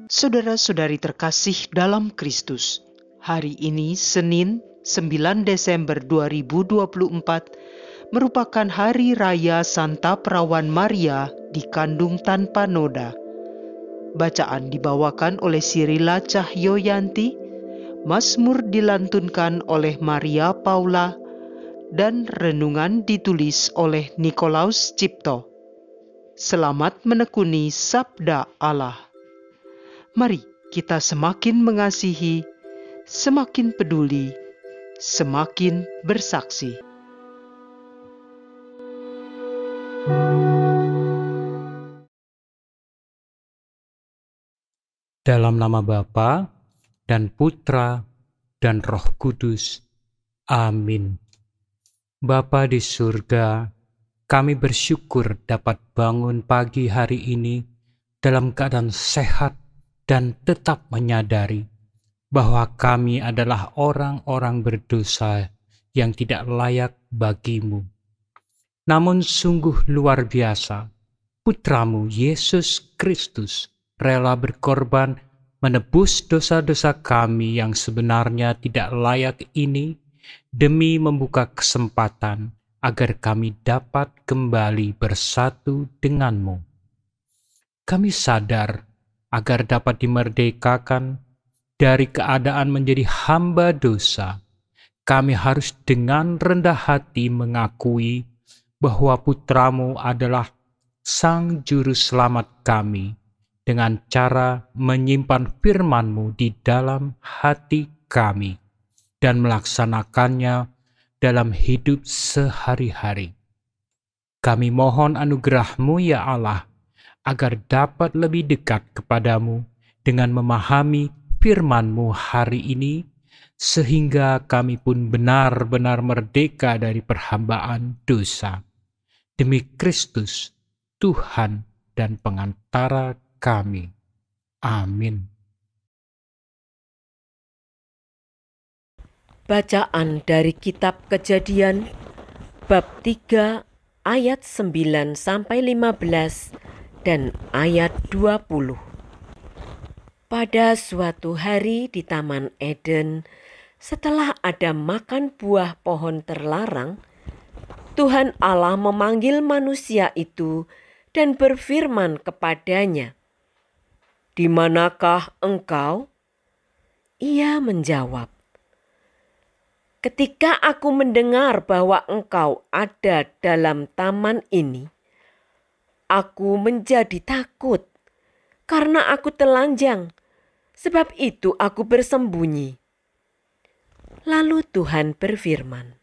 Saudara-saudari terkasih dalam Kristus, hari ini Senin 9 Desember 2024 merupakan Hari Raya Santa Perawan Maria dikandung tanpa noda. Bacaan dibawakan oleh Sirila Cahyoyanti, Mazmur dilantunkan oleh Maria Paula, dan renungan ditulis oleh Nikolaus Cipto. Selamat menekuni Sabda Allah. Mari kita semakin mengasihi, semakin peduli, semakin bersaksi. Dalam nama Bapa dan Putra dan Roh Kudus. Amin. Bapa di surga, kami bersyukur dapat bangun pagi hari ini dalam keadaan sehat dan tetap menyadari bahwa kami adalah orang-orang berdosa yang tidak layak bagimu. Namun sungguh luar biasa, Putramu Yesus Kristus rela berkorban menebus dosa-dosa kami yang sebenarnya tidak layak ini demi membuka kesempatan agar kami dapat kembali bersatu denganmu. Kami sadar agar dapat dimerdekakan dari keadaan menjadi hamba dosa, kami harus dengan rendah hati mengakui bahwa Putramu adalah Sang Juru Selamat kami dengan cara menyimpan firman-Mu di dalam hati kami dan melaksanakannya dalam hidup sehari-hari. Kami mohon anugerah-Mu ya Allah, agar dapat lebih dekat kepadamu dengan memahami firman-Mu hari ini, sehingga kami pun benar-benar merdeka dari perhambaan dosa. Demi Kristus, Tuhan dan pengantara kami. Amin. Bacaan dari Kitab Kejadian, bab 3 ayat 9-15 dan ayat 20. Pada suatu hari di Taman Eden, setelah Adam makan buah pohon terlarang, Tuhan Allah memanggil manusia itu dan berfirman kepadanya, "Di manakah engkau?" Ia menjawab, "Ketika aku mendengar bahwa engkau ada dalam taman ini, aku menjadi takut karena aku telanjang, sebab itu aku bersembunyi." Lalu Tuhan berfirman,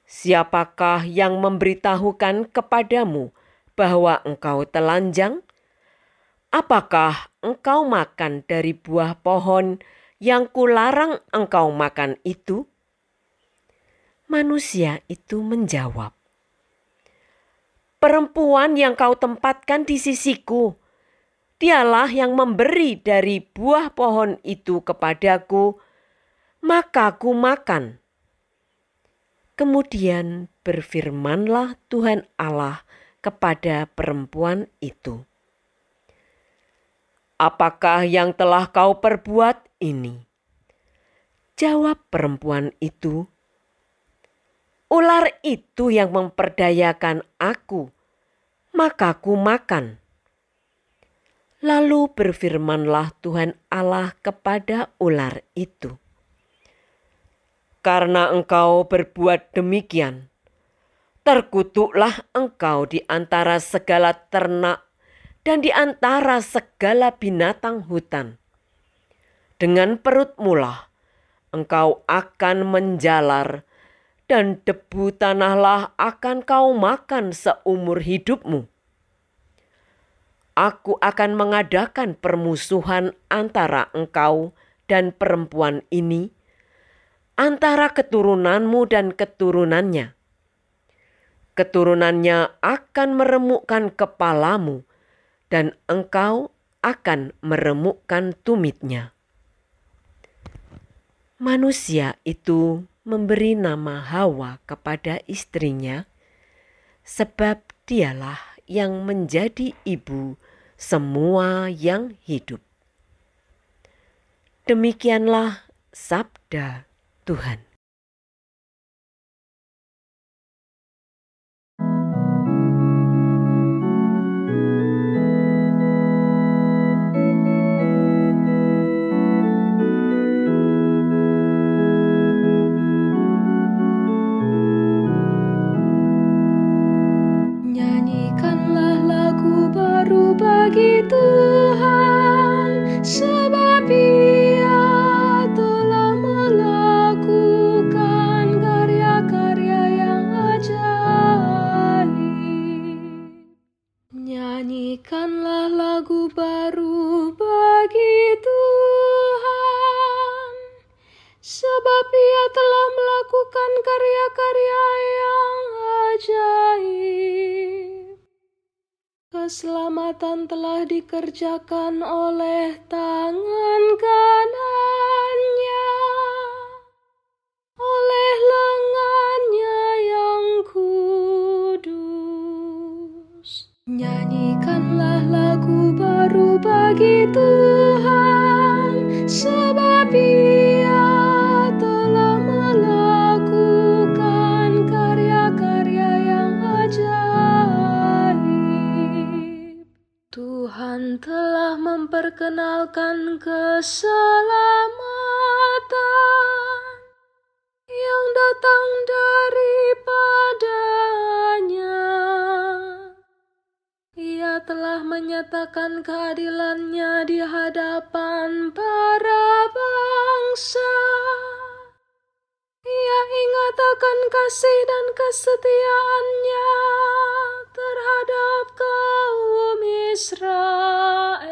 "Siapakah yang memberitahukan kepadamu bahwa engkau telanjang? Apakah engkau makan dari buah pohon yang kularang engkau makan itu?" Manusia itu menjawab, "Perempuan yang kau tempatkan di sisiku, dialah yang memberi dari buah pohon itu kepadaku, maka ku makan." Kemudian berfirmanlah Tuhan Allah kepada perempuan itu, "Apakah yang telah kau perbuat ini?" Jawab perempuan itu, "Ular itu yang memperdayakan aku, maka ku makan." Lalu berfirmanlah Tuhan Allah kepada ular itu, "Karena engkau berbuat demikian, terkutuklah engkau di antara segala ternak dan di antara segala binatang hutan. Dengan perutmulah engkau akan menjalar, dan debu tanahlah akan kau makan seumur hidupmu. Aku akan mengadakan permusuhan antara engkau dan perempuan ini, antara keturunanmu dan keturunannya. Keturunannya akan meremukkan kepalamu, dan engkau akan meremukkan tumitnya." Manusia itu memberi nama Hawa kepada istrinya, sebab dialah yang menjadi ibu semua yang hidup. Demikianlah sabda Tuhan. Nyanyikanlah lagu baru bagi Tuhan, sebab Ia telah melakukan karya-karya yang ajaib. Nyanyikanlah lagu baru bagi Tuhan, sebab Ia telah melakukan karya-karya yang ajaib. Keselamatan telah dikerjakan oleh tangan kanannya, oleh lengannya yang kudus. Nyanyikanlah lagu baru bagi Tuhan, sebab Ia telah melakukan karya-karya yang ajaib. Tuhan telah memperkenalkan keselamatan yang datang daripadanya. Ia telah menyatakan keadilannya di hadapan para bangsa. Ia ingat akan kasih dan kesetiaannya terhadap kaum Israel.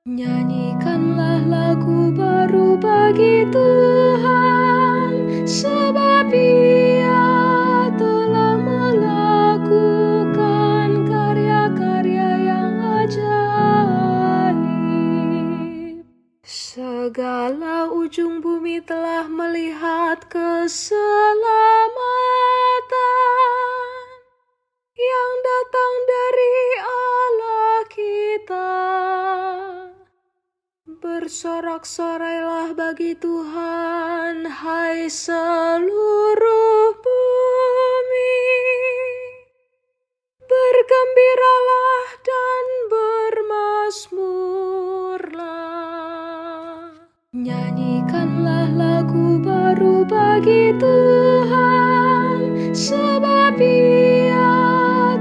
Nyanyikanlah lagu baru bagi Tuhan, sebab Ia telah melakukan karya-karya yang ajaib. Segala ujung bumi telah melihat keselamatan yang datang dari Allah kita. Bersorak-sorailah bagi Tuhan, hai seluruh bumi. Bergembiralah dan bermazmurlah. Nyanyikanlah lagu baru bagi Tuhan, sebab Ia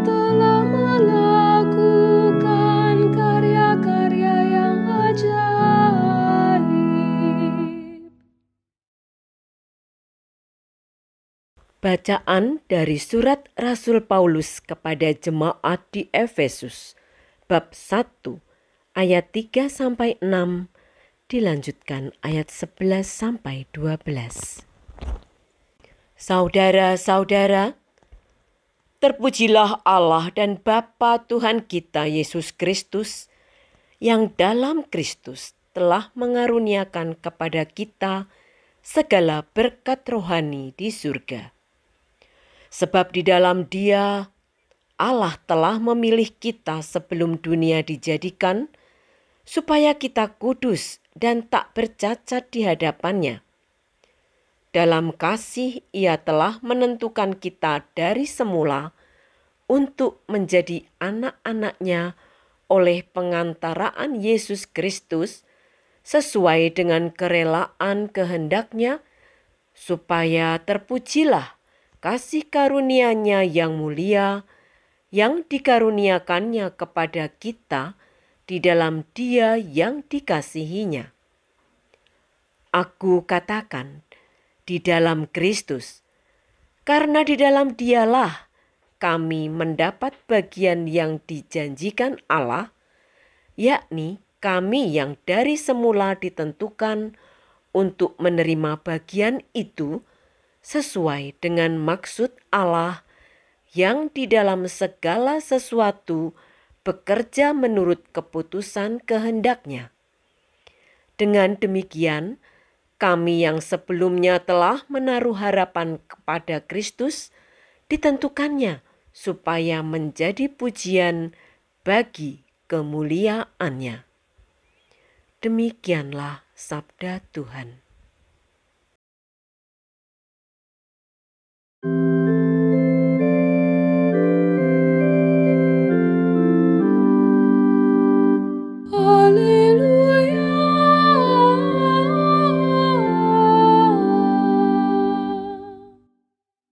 telah melakukan karya-karya yang ajaib. Bacaan dari surat Rasul Paulus kepada jemaat di Efesus, bab 1, ayat 3-6, dilanjutkan ayat 11-12. Saudara-saudara, terpujilah Allah dan Bapa Tuhan kita Yesus Kristus, yang dalam Kristus telah mengaruniakan kepada kita segala berkat rohani di surga. Sebab di dalam Dia, Allah telah memilih kita sebelum dunia dijadikan, supaya kita kudus dan tak bercacat di hadapan-Nya. Dalam kasih Ia telah menentukan kita dari semula untuk menjadi anak-anak-Nya oleh pengantaraan Yesus Kristus sesuai dengan kerelaan kehendak-Nya, supaya terpujilah kasih karunia-Nya yang mulia yang dikaruniakannya kepada kita di dalam Dia yang dikasihi-Nya. Aku katakan, di dalam Kristus, karena di dalam Dialah kami mendapat bagian yang dijanjikan Allah, yakni kami yang dari semula ditentukan untuk menerima bagian itu sesuai dengan maksud Allah yang di dalam segala sesuatu bekerja menurut keputusan kehendak-Nya. Dengan demikian, kami yang sebelumnya telah menaruh harapan kepada Kristus ditentukannya supaya menjadi pujian bagi kemuliaan-Nya. Demikianlah sabda Tuhan. Haleluya.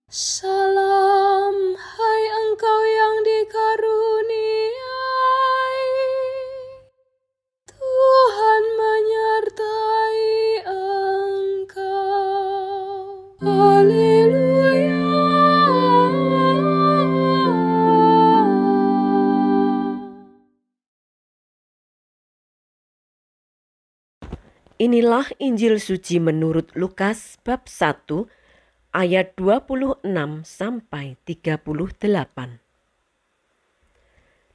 Salam, hai engkau yang dikaruniai, Tuhan menyertai engkau. Haleluya. Inilah Injil suci menurut Lukas bab 1 ayat 26 sampai 38.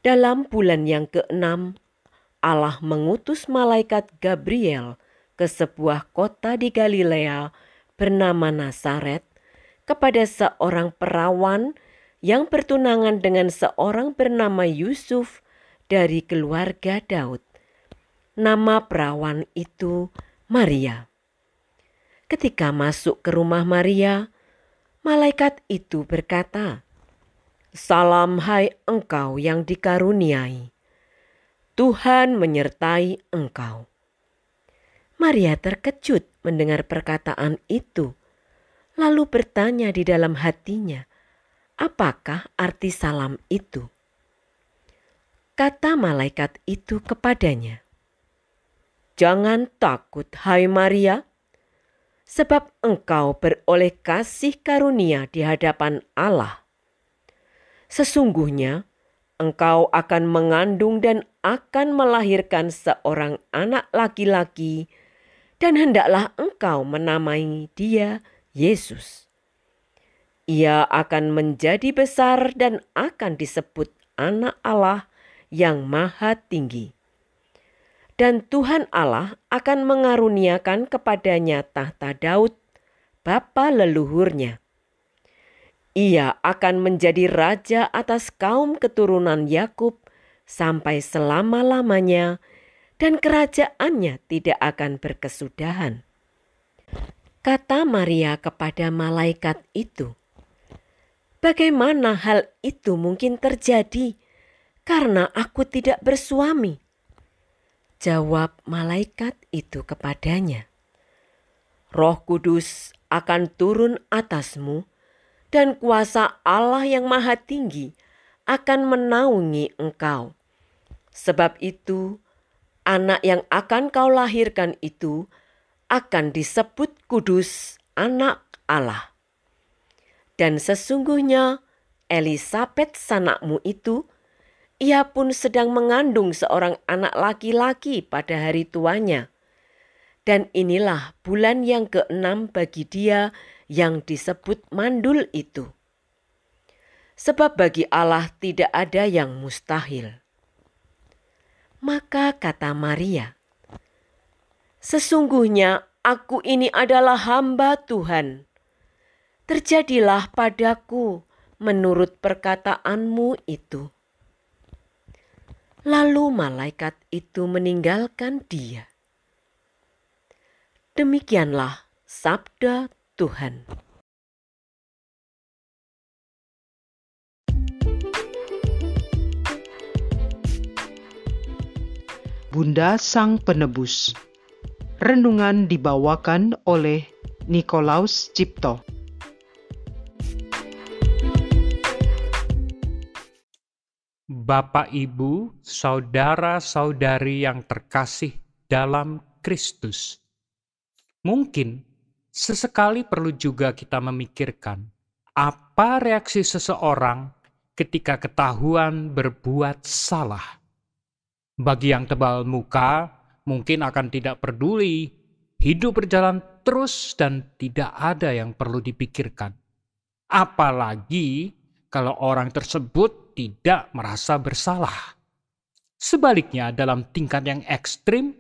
Dalam bulan yang ke-6, Allah mengutus malaikat Gabriel ke sebuah kota di Galilea bernama Nazaret kepada seorang perawan yang bertunangan dengan seorang bernama Yusuf dari keluarga Daud. Nama perawan itu Maria. Ketika masuk ke rumah Maria, malaikat itu berkata, "Salam hai engkau yang dikaruniai, Tuhan menyertai engkau." Maria terkejut mendengar perkataan itu, lalu bertanya di dalam hatinya, apakah arti salam itu? Kata malaikat itu kepadanya, "Jangan takut, hai Maria, sebab engkau beroleh kasih karunia di hadapan Allah. Sesungguhnya engkau akan mengandung dan akan melahirkan seorang anak laki-laki, dan hendaklah engkau menamai dia Yesus. Ia akan menjadi besar dan akan disebut Anak Allah yang Maha Tinggi. Dan Tuhan Allah akan mengaruniakan kepadanya tahta Daud, bapa leluhurnya. Ia akan menjadi raja atas kaum keturunan Yakub sampai selama-lamanya, dan kerajaannya tidak akan berkesudahan." Kata Maria kepada malaikat itu, "Bagaimana hal itu mungkin terjadi, karena aku tidak bersuami?" Jawab malaikat itu kepadanya, "Roh Kudus akan turun atasmu, dan kuasa Allah yang Maha Tinggi akan menaungi engkau. Sebab itu, anak yang akan kau lahirkan itu akan disebut kudus, Anak Allah. Dan sesungguhnya Elisabet sanakmu itu, ia pun sedang mengandung seorang anak laki-laki pada hari tuanya. Dan inilah bulan yang ke-6 bagi dia yang disebut mandul itu. Sebab bagi Allah tidak ada yang mustahil." Maka kata Maria, "Sesungguhnya aku ini adalah hamba Tuhan. Terjadilah padaku menurut perkataanmu itu." Lalu malaikat itu meninggalkan dia. Demikianlah sabda Tuhan. Bunda Sang Penebus. Renungan dibawakan oleh Nikolaus Cipto. Bapak, Ibu, saudara-saudari yang terkasih dalam Kristus. Mungkin sesekali perlu juga kita memikirkan apa reaksi seseorang ketika ketahuan berbuat salah. Bagi yang tebal muka, mungkin akan tidak peduli, hidup berjalan terus dan tidak ada yang perlu dipikirkan. Apalagi kalau orang tersebut tidak merasa bersalah. Sebaliknya, dalam tingkat yang ekstrim,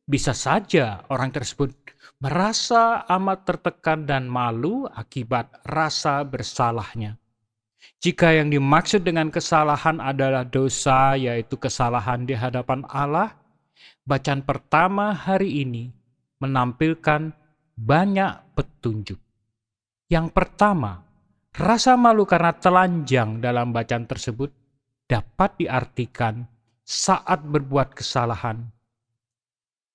bisa saja orang tersebut merasa amat tertekan dan malu akibat rasa bersalahnya. Jika yang dimaksud dengan kesalahan adalah dosa, yaitu kesalahan di hadapan Allah, bacaan pertama hari ini menampilkan banyak petunjuk. Yang pertama, rasa malu karena telanjang dalam bacaan tersebut dapat diartikan saat berbuat kesalahan,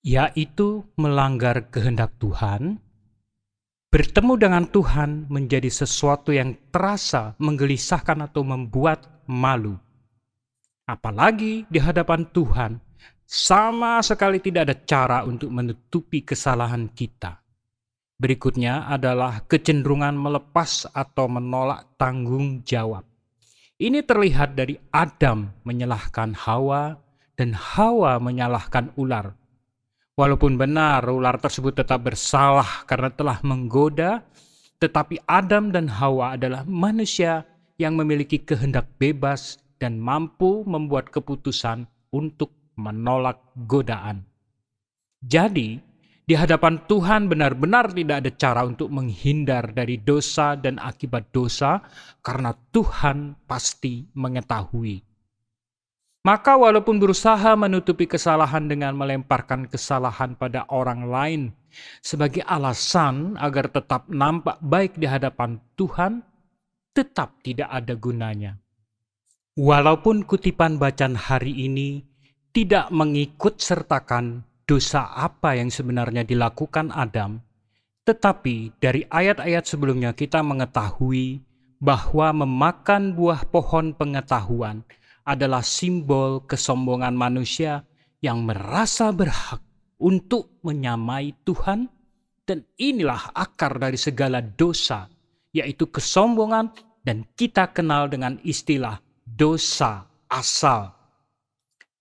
yaitu melanggar kehendak Tuhan. Bertemu dengan Tuhan menjadi sesuatu yang terasa menggelisahkan atau membuat malu. Apalagi di hadapan Tuhan, sama sekali tidak ada cara untuk menutupi kesalahan kita. Berikutnya adalah kecenderungan melepas atau menolak tanggung jawab. Ini terlihat dari Adam menyalahkan Hawa dan Hawa menyalahkan ular. Walaupun benar ular tersebut tetap bersalah karena telah menggoda, tetapi Adam dan Hawa adalah manusia yang memiliki kehendak bebas dan mampu membuat keputusan untuk menolak godaan. Jadi, di hadapan Tuhan benar-benar tidak ada cara untuk menghindar dari dosa dan akibat dosa karena Tuhan pasti mengetahui. Maka walaupun berusaha menutupi kesalahan dengan melemparkan kesalahan pada orang lain sebagai alasan agar tetap nampak baik di hadapan Tuhan, tetap tidak ada gunanya. Walaupun kutipan bacaan hari ini tidak mengikut sertakan dosa apa yang sebenarnya dilakukan Adam, tetapi dari ayat-ayat sebelumnya kita mengetahui bahwa memakan buah pohon pengetahuan adalah simbol kesombongan manusia yang merasa berhak untuk menyamai Tuhan, dan inilah akar dari segala dosa, yaitu kesombongan, dan kita kenal dengan istilah dosa asal.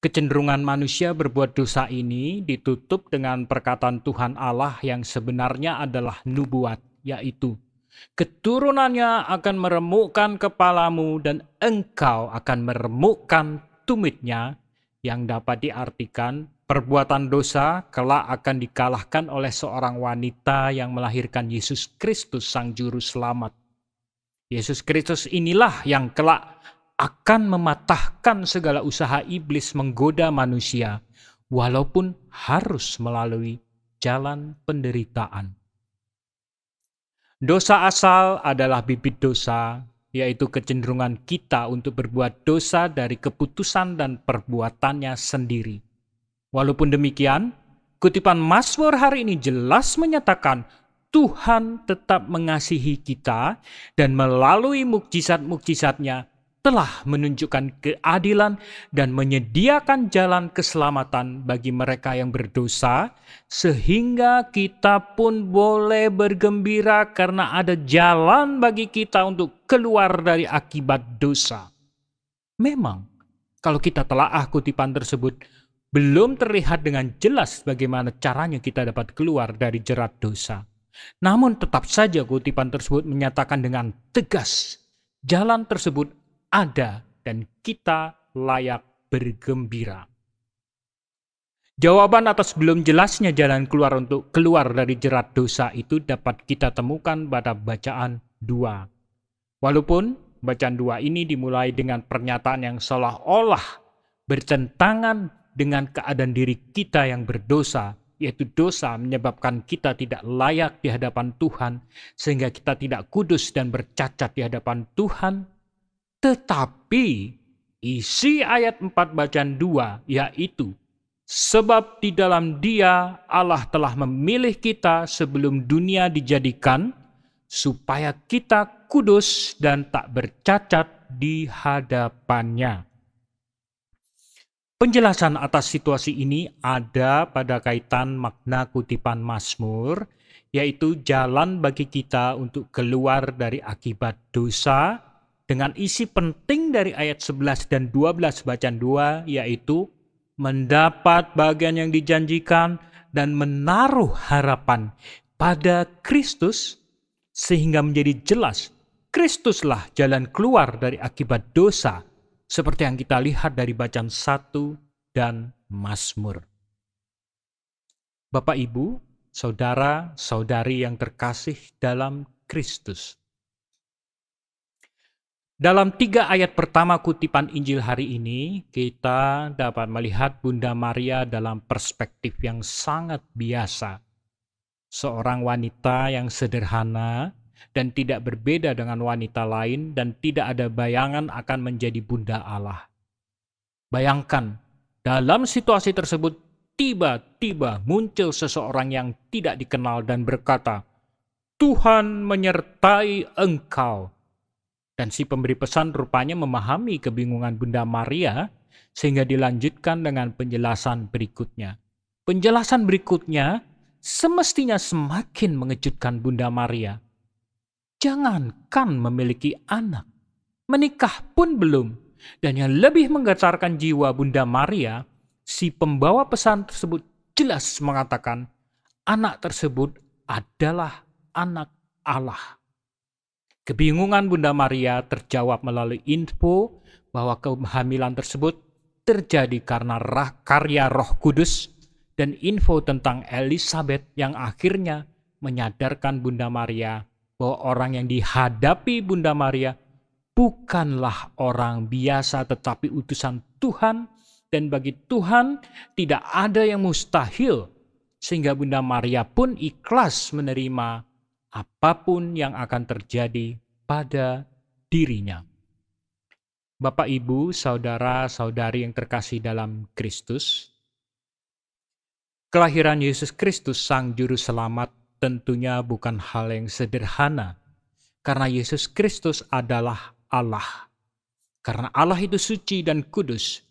Kecenderungan manusia berbuat dosa ini ditutup dengan perkataan Tuhan Allah yang sebenarnya adalah nubuat, yaitu keturunannya akan meremukkan kepalamu dan engkau akan meremukkan tumitnya, yang dapat diartikan perbuatan dosa kelak akan dikalahkan oleh seorang wanita yang melahirkan Yesus Kristus Sang Juru Selamat. Yesus Kristus inilah yang kelak akan mematahkan segala usaha iblis menggoda manusia, walaupun harus melalui jalan penderitaan. Dosa asal adalah bibit dosa, yaitu kecenderungan kita untuk berbuat dosa dari keputusan dan perbuatannya sendiri. Walaupun demikian, kutipan Mazmur hari ini jelas menyatakan Tuhan tetap mengasihi kita dan melalui mukjizat-mukjizatnya telah menunjukkan keadilan dan menyediakan jalan keselamatan bagi mereka yang berdosa, sehingga kita pun boleh bergembira karena ada jalan bagi kita untuk keluar dari akibat dosa. Memang, kalau kita telaah kutipan tersebut, belum terlihat dengan jelas bagaimana caranya kita dapat keluar dari jerat dosa. Namun tetap saja kutipan tersebut menyatakan dengan tegas, jalan tersebut ada dan kita layak bergembira. Jawaban atas belum jelasnya jalan keluar untuk keluar dari jerat dosa itu dapat kita temukan pada bacaan 2. Walaupun bacaan 2 ini dimulai dengan pernyataan yang seolah-olah bertentangan dengan keadaan diri kita yang berdosa, yaitu dosa menyebabkan kita tidak layak di hadapan Tuhan, sehingga kita tidak kudus dan bercacat di hadapan Tuhan. Tetapi isi ayat 4 bacaan 2 yaitu, sebab di dalam Dia Allah telah memilih kita sebelum dunia dijadikan, supaya kita kudus dan tak bercacat di hadapannya. Penjelasan atas situasi ini ada pada kaitan makna kutipan Mazmur, yaitu jalan bagi kita untuk keluar dari akibat dosa, dengan isi penting dari ayat 11 dan 12 bacaan 2, yaitu mendapat bagian yang dijanjikan dan menaruh harapan pada Kristus, sehingga menjadi jelas Kristuslah jalan keluar dari akibat dosa, seperti yang kita lihat dari bacaan 1 dan Mazmur. Bapak, Ibu, saudara, saudari yang terkasih dalam Kristus, Dalam 3 ayat pertama kutipan Injil hari ini, kita dapat melihat Bunda Maria dalam perspektif yang sangat biasa. Seorang wanita yang sederhana dan tidak berbeda dengan wanita lain dan tidak ada bayangan akan menjadi Bunda Allah. Bayangkan, dalam situasi tersebut tiba-tiba muncul seseorang yang tidak dikenal dan berkata, "Tuhan menyertai engkau." Dan si pemberi pesan rupanya memahami kebingungan Bunda Maria sehingga dilanjutkan dengan penjelasan berikutnya. Penjelasan berikutnya semestinya semakin mengejutkan Bunda Maria. Jangankan memiliki anak, menikah pun belum. Dan yang lebih menggetarkan jiwa Bunda Maria, si pembawa pesan tersebut jelas mengatakan anak tersebut adalah anak Allah. Kebingungan Bunda Maria terjawab melalui info bahwa kehamilan tersebut terjadi karena karya Roh Kudus dan info tentang Elizabeth yang akhirnya menyadarkan Bunda Maria bahwa orang yang dihadapi Bunda Maria bukanlah orang biasa tetapi utusan Tuhan, dan bagi Tuhan tidak ada yang mustahil, sehingga Bunda Maria pun ikhlas menerima apapun yang akan terjadi pada dirinya. Bapak, Ibu, saudara-saudari yang terkasih dalam Kristus, kelahiran Yesus Kristus Sang Juru Selamat tentunya bukan hal yang sederhana, karena Yesus Kristus adalah Allah. Karena Allah itu suci dan kudus,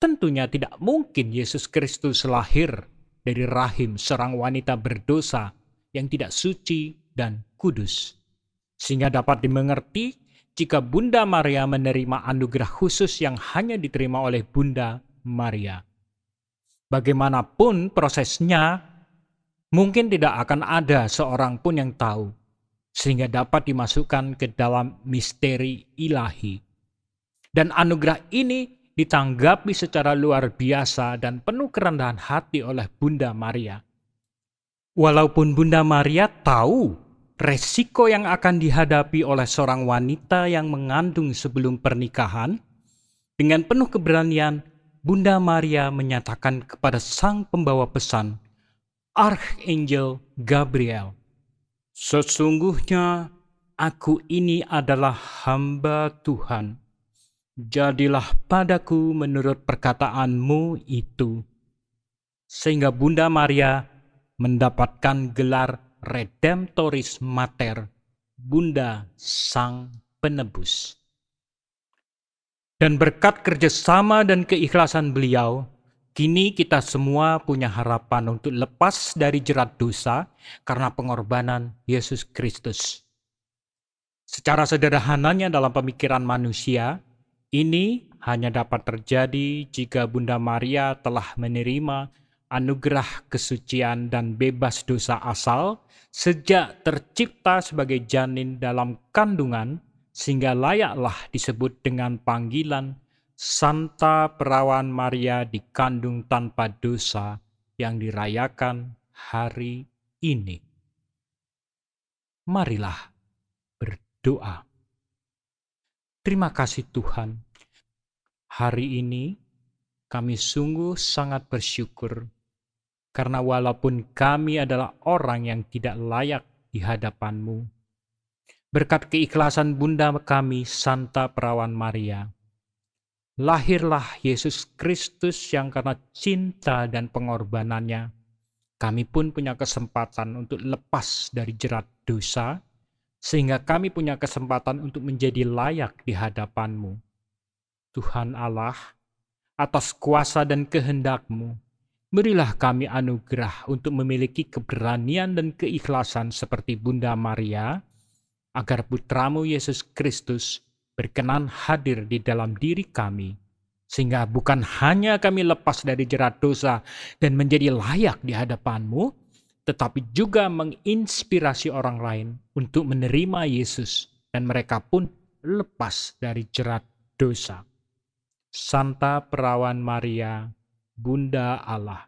tentunya tidak mungkin Yesus Kristus lahir dari rahim seorang wanita berdosa yang tidak suci dan kudus. Sehingga dapat dimengerti jika Bunda Maria menerima anugerah khusus yang hanya diterima oleh Bunda Maria. Bagaimanapun prosesnya, mungkin tidak akan ada seorang pun yang tahu, sehingga dapat dimasukkan ke dalam misteri ilahi. Dan anugerah ini ditanggapi secara luar biasa dan penuh kerendahan hati oleh Bunda Maria. Walaupun Bunda Maria tahu resiko yang akan dihadapi oleh seorang wanita yang mengandung sebelum pernikahan, dengan penuh keberanian Bunda Maria menyatakan kepada sang pembawa pesan, Archangel Gabriel, "Sesungguhnya aku ini adalah hamba Tuhan. Jadilah padaku menurut perkataanmu itu." Sehingga Bunda Maria mendapatkan gelar Redemptoris Mater, Bunda Sang Penebus. Dan berkat kerjasama dan keikhlasan beliau, kini kita semua punya harapan untuk lepas dari jerat dosa karena pengorbanan Yesus Kristus. Secara sederhananya dalam pemikiran manusia, ini hanya dapat terjadi jika Bunda Maria telah menerima anugerah kesucian dan bebas dosa asal sejak tercipta sebagai janin dalam kandungan, sehingga layaklah disebut dengan panggilan Santa Perawan Maria dikandung tanpa dosa yang dirayakan hari ini. Marilah berdoa. Terima kasih Tuhan. Hari ini kami sungguh sangat bersyukur karena walaupun kami adalah orang yang tidak layak di hadapan-Mu, berkat keikhlasan Bunda kami, Santa Perawan Maria, lahirlah Yesus Kristus yang karena cinta dan pengorbanannya, kami pun punya kesempatan untuk lepas dari jerat dosa, sehingga kami punya kesempatan untuk menjadi layak di hadapan-Mu. Tuhan Allah, atas kuasa dan kehendak-Mu, berilah kami anugerah untuk memiliki keberanian dan keikhlasan seperti Bunda Maria, agar Putra-Mu Yesus Kristus berkenan hadir di dalam diri kami, sehingga bukan hanya kami lepas dari jerat dosa dan menjadi layak di hadapan-Mu, tetapi juga menginspirasi orang lain untuk menerima Yesus dan mereka pun lepas dari jerat dosa. Santa Perawan Maria, Bunda Allah,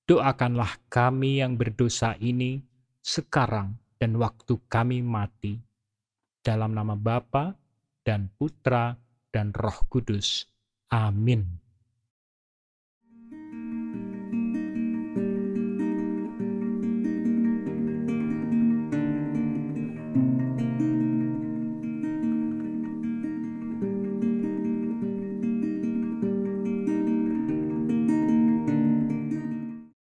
doakanlah kami yang berdosa ini sekarang dan waktu kami mati. Dalam nama Bapa dan Putra, dan Roh Kudus. Amin.